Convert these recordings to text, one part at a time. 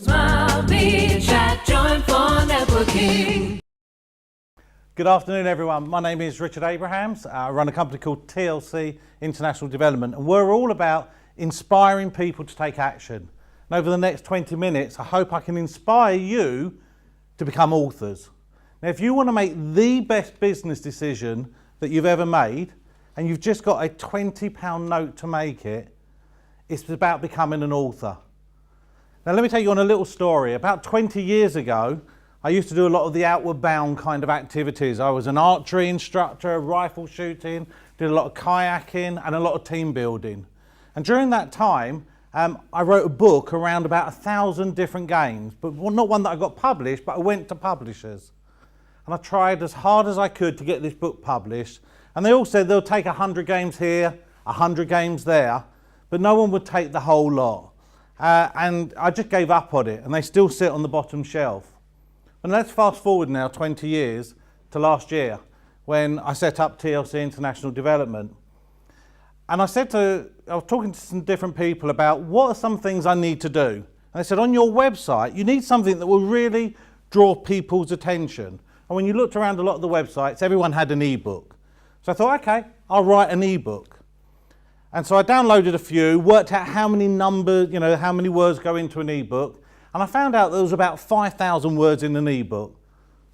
Smile, be, chat, join for networking. Good afternoon, everyone. My name is Richard Abrahams. I run a company called TLC International Development, and we're all about inspiring people to take action. And over the next 20 minutes, I hope I can inspire you to become authors. Now, if you want to make the best business decision that you've ever made, and you've just got a £20 note to make it, it's about becoming an author. Now, let me take you on a little story. About 20 years ago, I used to do a lot of the outward bound kind of activities. I was an archery instructor, rifle shooting, did a lot of kayaking and a lot of team building. And during that time, I wrote a book around about 1,000 different games, but not one that I got published, but I went to publishers. And I tried as hard as I could to get this book published. And they all said they'll take 100 games here, 100 games there, but no one would take the whole lot. And I just gave up on it, and they still sit on the bottom shelf. And let's fast forward now 20 years to last year when I set up TLC International Development. And I was talking to some different people about what are some things I need to do. And they said, on your website, you need something that will really draw people's attention. And when you looked around a lot of the websites, everyone had an ebook. So I thought, okay, I'll write an ebook. And so I downloaded a few, worked out how many numbers, how many words go into an ebook. And I found out there was about 5,000 words in an ebook.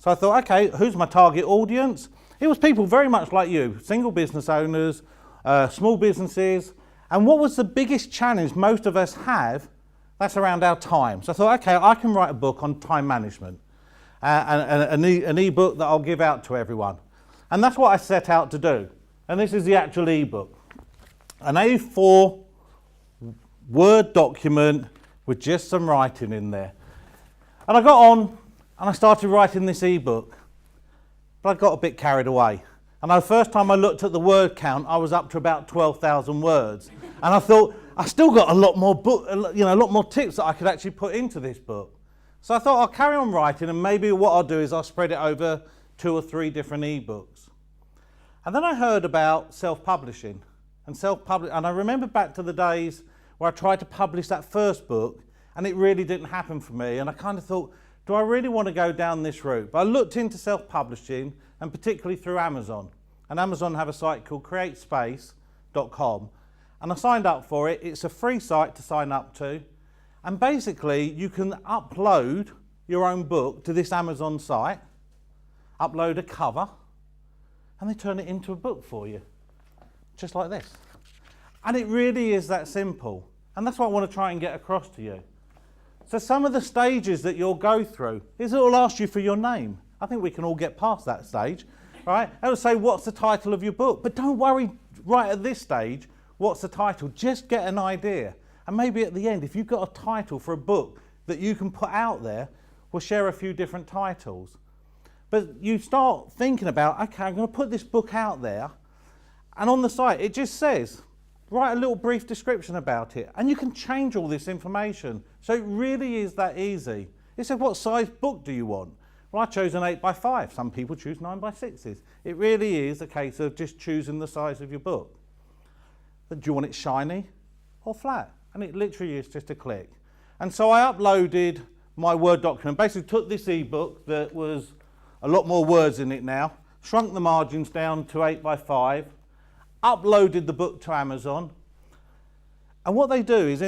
So I thought, okay, who's my target audience? It was people very much like you, single business owners, small businesses. And what was the biggest challenge most of us have? That's around our time. So I thought, okay, I can write a book on time management, and an ebook that I'll give out to everyone. And that's what I set out to do. And this is the actual ebook. An A4 Word document with just some writing in there. And I got on and I started writing this ebook, but I got a bit carried away. And the first time I looked at the word count, I was up to about 12,000 words. And I thought, I still got a lot more tips that I could actually put into this book. So I thought I'll carry on writing, and maybe what I'll do is I'll spread it over 2 or 3 different ebooks. And then I heard about self-publishing. And I remember back to the days where I tried to publish that first book, and it really didn't happen for me. And I kind of thought, do I really want to go down this route? But I looked into self-publishing, and particularly through Amazon. And Amazon have a site called createspace.com. And I signed up for it. It's a free site to sign up to. And basically, you can upload your own book to this Amazon site, upload a cover, and they turn it into a book for you, just like this. And it really is that simple. And that's what I want to try and get across to you. So some of the stages that you'll go through is it'll ask you for your name. I think we can all get past that stage, right? It'll say, what's the title of your book? But don't worry right at this stage, what's the title? Just get an idea. And maybe at the end, if you've got a title for a book that you can put out there, we'll share a few different titles. But you start thinking about, okay, I'm going to put this book out there. And on the site, it just says, write a little brief description about it. And you can change all this information. So it really is that easy. It said, what size book do you want? Well, I chose an 8x5. Some people choose 9x6s. It really is a case of just choosing the size of your book. But do you want it shiny or flat? And it literally is just a click. And so I uploaded my Word document, basically took this ebook that was a lot more words in it now, shrunk the margins down to 8x5, uploaded the book to Amazon, and what they do is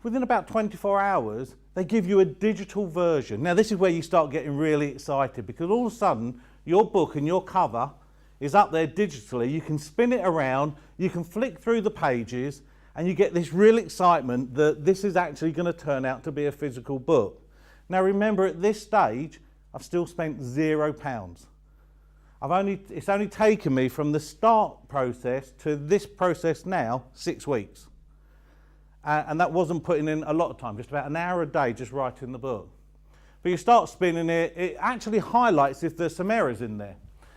within about 24 hours, they give you a digital version. Now this is where you start getting really excited, because all of a sudden your book and your cover is up there digitally. You can spin it around, you can flick through the pages, and you get this real excitement that this is actually going to turn out to be a physical book. Now remember, at this stage, I've still spent £0. It's only taken me from the start process to this process now 6 weeks. And that wasn't putting in a lot of time, just about an hour a day just writing the book. But you start spinning it, it actually highlights if there's some errors in there.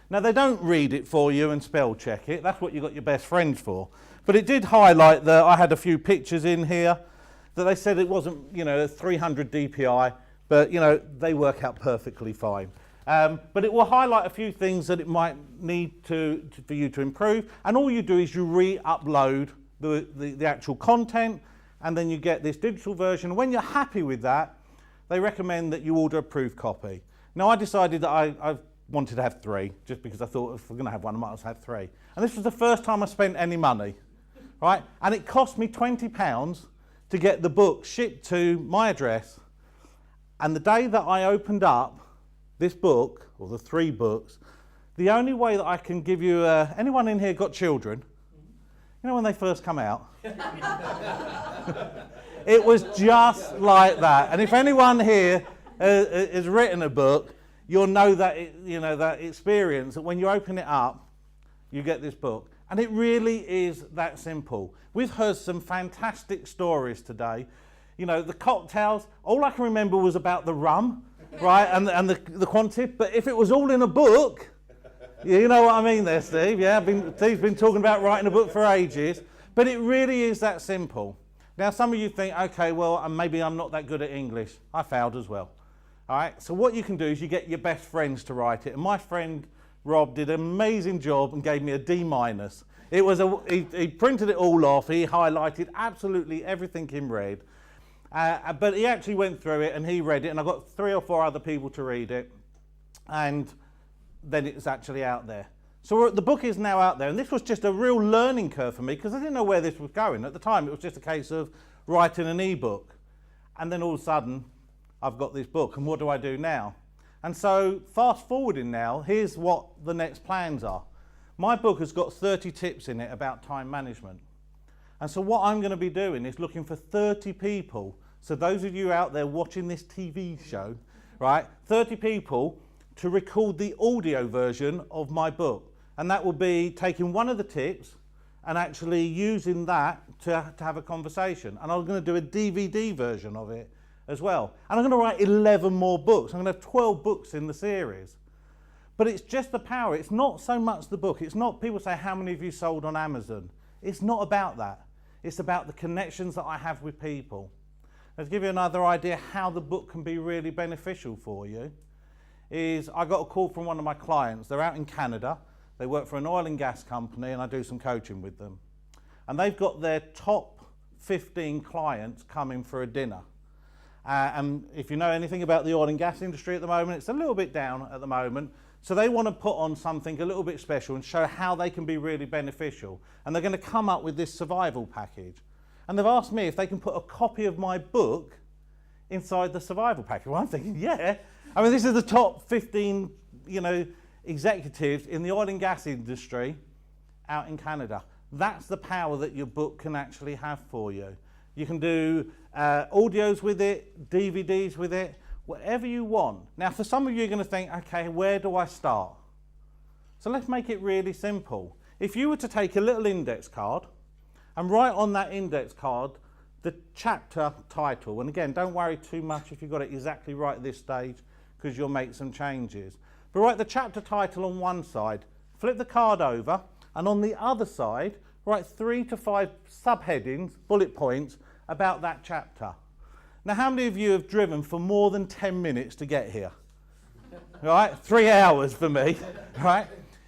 Now they don't read it for you and spell check it, that's what you've got your best friends for. But it did highlight that I had a few pictures in here that they said it wasn't, 300 DPI, but they work out perfectly fine. But it will highlight a few things that it might need for you to improve, and all you do is you re-upload the actual content, and then you get this digital version. When you're happy with that, they recommend that you order a proof copy. Now I decided that I wanted to have 3, just because I thought if we're going to have one, I might as well have 3. And this was the first time I spent any money, right? And it cost me £20 to get the book shipped to my address. And the day that I opened up this book, or the 3 books, the only way that I can give you, anyone in here got children? You know when they first come out? It was just like that. And if anyone here has written a book, you'll know that, that experience, that when you open it up, you get this book. And it really is that simple. We've heard some fantastic stories today. You know, the cocktails, all I can remember was about the rum, right, and the quantity. But if it was all in a book, you know what I mean there, Steve? Yeah, Steve's been talking about writing a book for ages. But it really is that simple. Now, some of you think, okay, well, maybe I'm not that good at English. I failed as well. All right, so what you can do is you get your best friends to write it. And my friend Rob did an amazing job and gave me a D-. It was he printed it all off. He highlighted absolutely everything in red. But he actually went through it and he read it, and I got 3 or 4 other people to read it, and then it's actually out there. So the book is now out there, and this was just a real learning curve for me because I didn't know where this was going. At the time, it was just a case of writing an ebook, and then all of a sudden, I've got this book, and what do I do now? And so fast forwarding now, here's what the next plans are. My book has got 30 tips in it about time management. And so what I'm going to be doing is looking for 30 people. So those of you out there watching this TV show, right, 30 people to record the audio version of my book. And that will be taking one of the tips and actually using that to have a conversation. And I'm going to do a DVD version of it as well. And I'm going to write 11 more books. I'm going to have 12 books in the series. But it's just the power. It's not so much the book. It's not people say, how many of you sold on Amazon? It's not about that. It's about the connections that I have with people. Let's give you another idea how the book can be really beneficial for you. Is I got a call from one of my clients. They're out in Canada. They work for an oil and gas company, and I do some coaching with them. And they've got their top 15 clients coming for a dinner. And if you know anything about the oil and gas industry at the moment, it's a little bit down at the moment. So they want to put on something a little bit special and show how they can be really beneficial. And they're going to come up with this survival package. And they've asked me if they can put a copy of my book inside the survival package. Well, I'm thinking, yeah. I mean, this is the top 15, executives in the oil and gas industry out in Canada. That's the power that your book can actually have for you. You can do audios with it, DVDs with it, whatever you want. Now, for some of you, you're going to think, okay, where do I start? So let's make it really simple. If you were to take a little index card and write on that index card the chapter title, and again, don't worry too much if you've got it exactly right at this stage, because you'll make some changes. But write the chapter title on one side, flip the card over, and on the other side, write 3 to 5 subheadings, bullet points, about that chapter. Now, how many of you have driven for more than 10 minutes to get here? Right, 3 hours for me, right?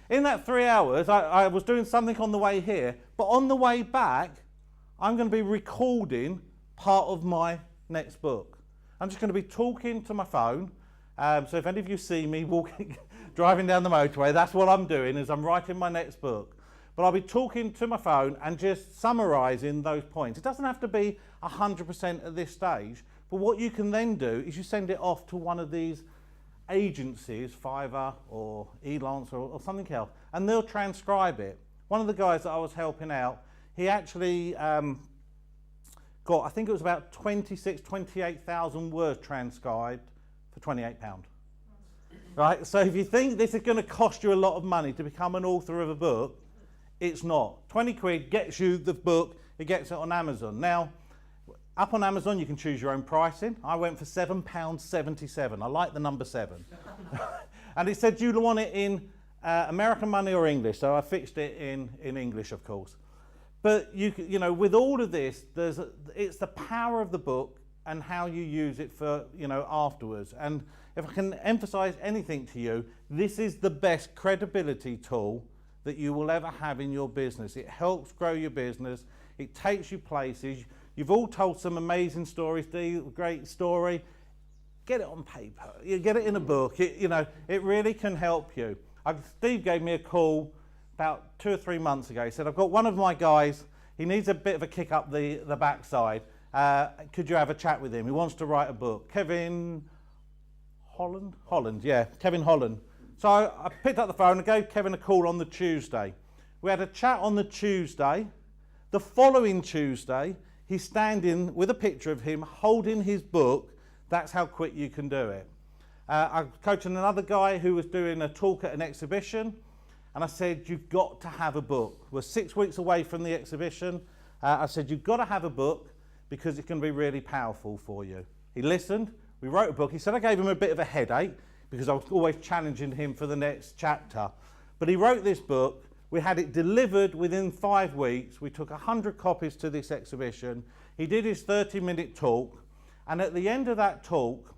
In that 3 hours, I was doing something on the way here, but on the way back, I'm going to be recording part of my next book. I'm just going to be talking to my phone. So if any of you see me walking, driving down the motorway, that's what I'm doing, is I'm writing my next book. But I'll be talking to my phone and just summarising those points. It doesn't have to be 100% at this stage, but what you can then do is you send it off to one of these agencies, Fiverr or Elance or something else, and they'll transcribe it. One of the guys that I was helping out, he actually got, I think it was about 28,000 words transcribed for £28. Right, so if you think this is going to cost you a lot of money to become an author of a book, it's not. 20 quid gets you the book, it gets it on Amazon. Now, up on Amazon you can choose your own pricing. I went for £7.77. I like the number 7. And it said, do you want it in American money or English? So I fixed it in English, of course. But you know, with all of this, it's the power of the book and how you use it for, afterwards. And if I can emphasize anything to you, this is the best credibility tool that you will ever have in your business. It helps grow your business. It takes you places. You've all told some amazing stories, Dee, great story. get it on paper. You get it in a book. It really can help you. Steve gave me a call about 2 or 3 months ago. He said, I've got one of my guys, he needs a bit of a kick up the backside. Could you have a chat with him? He wants to write a book. Kevin Holland, yeah, Kevin Holland. So I picked up the phone and gave Kevin a call on the Tuesday. We had a chat on the Tuesday. The following Tuesday, he's standing with a picture of him holding his book. That's how quick you can do it. I was coaching another guy who was doing a talk at an exhibition, and I said, you've got to have a book. We're 6 weeks away from the exhibition. I said, you've got to have a book because it's going to be really powerful for you. He listened. We wrote a book. He said I gave him a bit of a headache because I was always challenging him for the next chapter. But he wrote this book. We had it delivered within 5 weeks. We took 100 copies to this exhibition. He did his 30-minute talk. And at the end of that talk,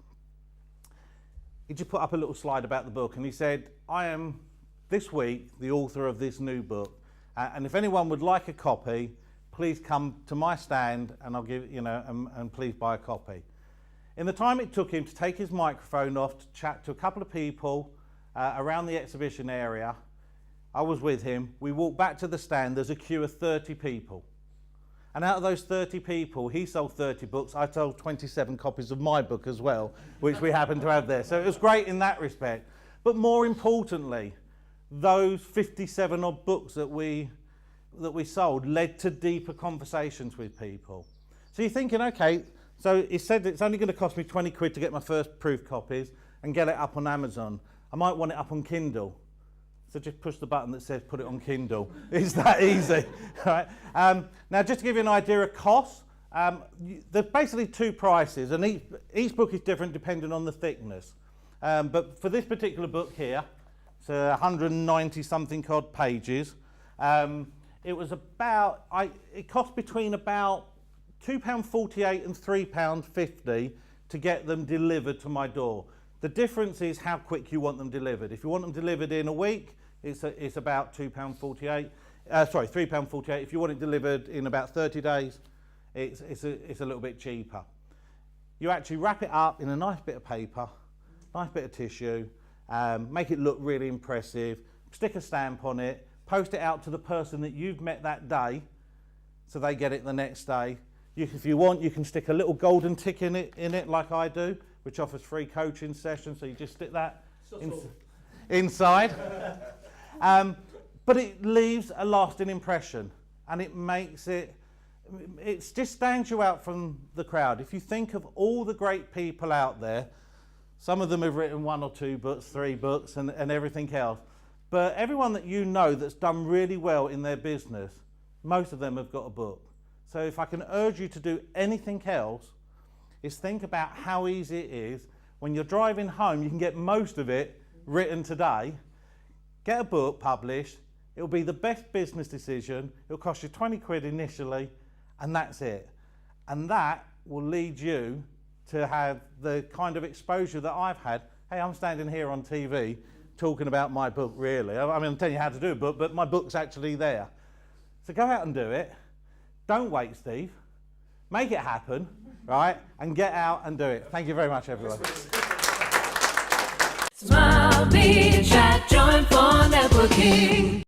he just put up a little slide about the book. And he said, I am, this week, the author of this new book. And if anyone would like a copy, please come to my stand and I'll give, and please buy a copy. In the time it took him to take his microphone off to chat to a couple of people around the exhibition area, I was with him. We walked back to the stand. There's a queue of 30 people. And out of those 30 people, he sold 30 books. I sold 27 copies of my book as well, which we happened to have there. So it was great in that respect. But more importantly, those 57 odd books that we sold led to deeper conversations with people. So you're thinking, okay, so he said it's only going to cost me 20 quid to get my first proof copies and get it up on Amazon. I might want it up on Kindle. So just push the button that says put it on Kindle. It's that easy. Right? Now, just to give you an idea of cost, there's basically 2 prices, and each book is different depending on the thickness. But for this particular book here, it's 190 something odd pages. It was about, it cost between about £2.48 and £3.50 to get them delivered to my door. The difference is how quick you want them delivered. If you want them delivered in a week, it's about £2.48. Sorry, £3.48. If you want it delivered in about 30 days, it's a little bit cheaper. You actually wrap it up in a nice bit of paper, nice bit of tissue, make it look really impressive, stick a stamp on it, post it out to the person that you've met that day, so they get it the next day. If you want, you can stick a little golden tick in it like I do, which offers free coaching sessions, so you just stick that inside. But it leaves a lasting impression, and it just stands you out from the crowd. If you think of all the great people out there, some of them have written 1 or 2 books, 3 books, and everything else. But everyone that you know that's done really well in their business, most of them have got a book. So if I can urge you to do anything else, is think about how easy it is. When you're driving home, you can get most of it written today. Get a book published. It'll be the best business decision. It'll cost you 20 quid initially, and that's it. And that will lead you to have the kind of exposure that I've had. Hey, I'm standing here on TV talking about my book, really. I mean, I'm telling you how to do a book, but my book's actually there. So go out and do it. Don't wait, Steve. Make it happen, right? And get out and do it. Thank you very much, everyone. Smile, be chat, join for networking.